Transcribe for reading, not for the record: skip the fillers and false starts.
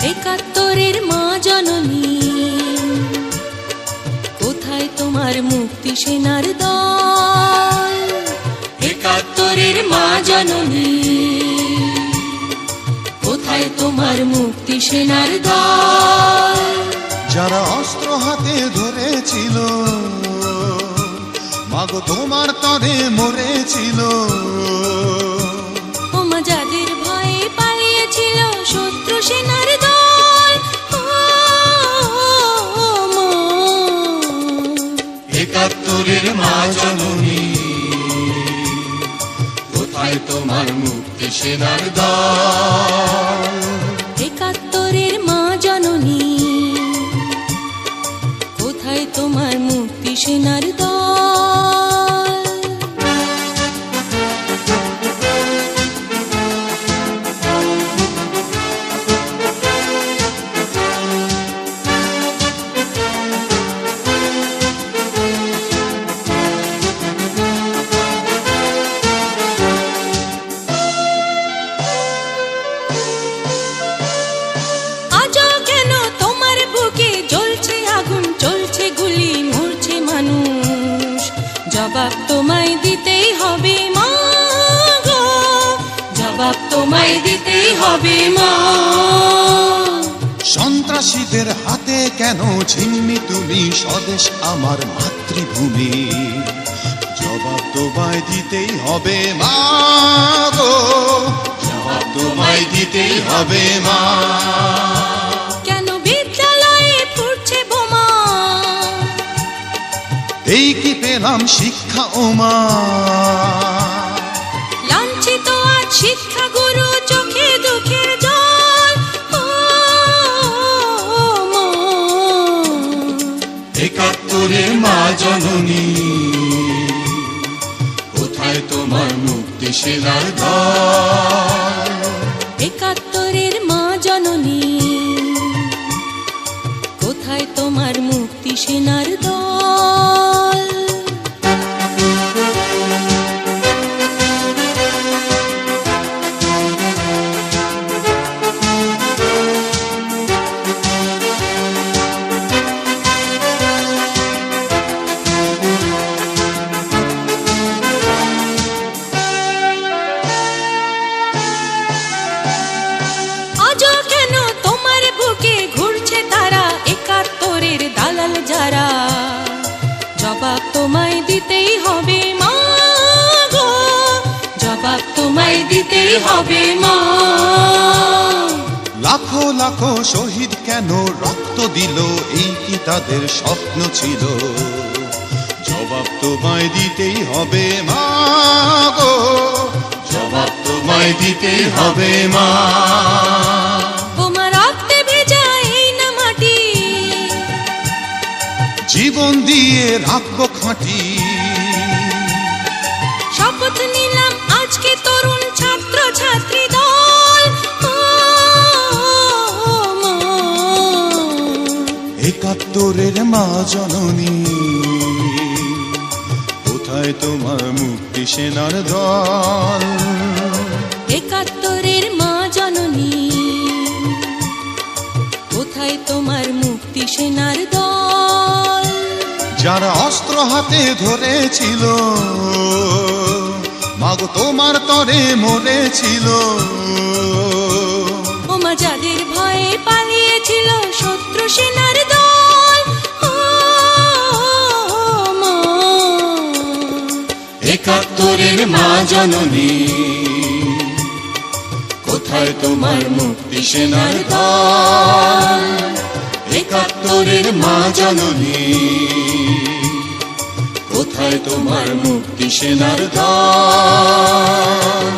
একাত্তরের মা জননী, কোথায় তোমার মুক্তি সেনার দল? একাত্তরের মা জননী, কোথায় তোমার মুক্তি সেনার দল? যারা অস্ত্র হাতে ধরেছিল, মাগো তোমার তরে মরেছিল। ওমা যাদের ভয়ে পালিয়েছিল শত্রু সেনার দল, একাত্তরের মা জননী, কোথায় তোমার মুক্তি সেনার দল? একাত্তরের মা জননী, কোথায় তোমার মুক্তি সেনার দল? জবাব তোমায় দিতেই হবে মা গো, জবাব তোমায় দিতেই হবে মা। সন্ত্রাসীদের হাতে কেন ছিন্নি তুমি স্বদেশ আমার মাতৃভূমি? জবাব তোমায় দিতেই হবে মা গো, জবাব তোমায় দিতেই হবে মা। কেন বিদ্যালয়ে ফুটছে বোমা? এই কি পেলাম শিক্ষা ও মা? লাঞ্ছিত আজ শিক্ষা গুরু, চোখে দুঃখের জল। একাত্তরের মা জননী, কোথায় তোমার মুক্তি সেনার দল? একাত্তরের মা জননী, কোথায় তোমার মুক্তি সেনার দল? আজও কেন তোমার বুকে ঘুরছে তারা, একাত্তরের দালাল যারা? জবাব তোমায় দিতেই হবে মা গো, জবাব তোমায় দিতেই হবে মা। লাখো লাখো শহীদ কেন রক্ত দিল, এই কি তাদের স্বপ্ন ছিল? জবাব তোমায় দিতেই হবে মা গো, জবাব তোমায় দিতেই হবে মা। বোমা রক্তে ভেজা এই না মাটি, জীবন দিয়ে রাখবো খাঁটি। শপথ নিলাম আজকে তরুণ ছাত্র ছাত্রী দল। একাত্তরের মা জননী, কোথায় তোমার মুক্তি সেনার দল? একাত্তরের মা জননী, কোথায় তোমার মুক্তি সেনার দল? যারা অস্ত্র হাতে ধরেছিল, মাগো তোমার তরে মরেছিল। ওমা যাদের ভয়ে পালিয়েছিল শত্রু সেনার দল। একাত্তরের মা জননী, কোথায় তোমার মুক্তি সেনার দল? একাত্তরের মা জননী, কোথায় তোমার মুক্তি সেনার দল?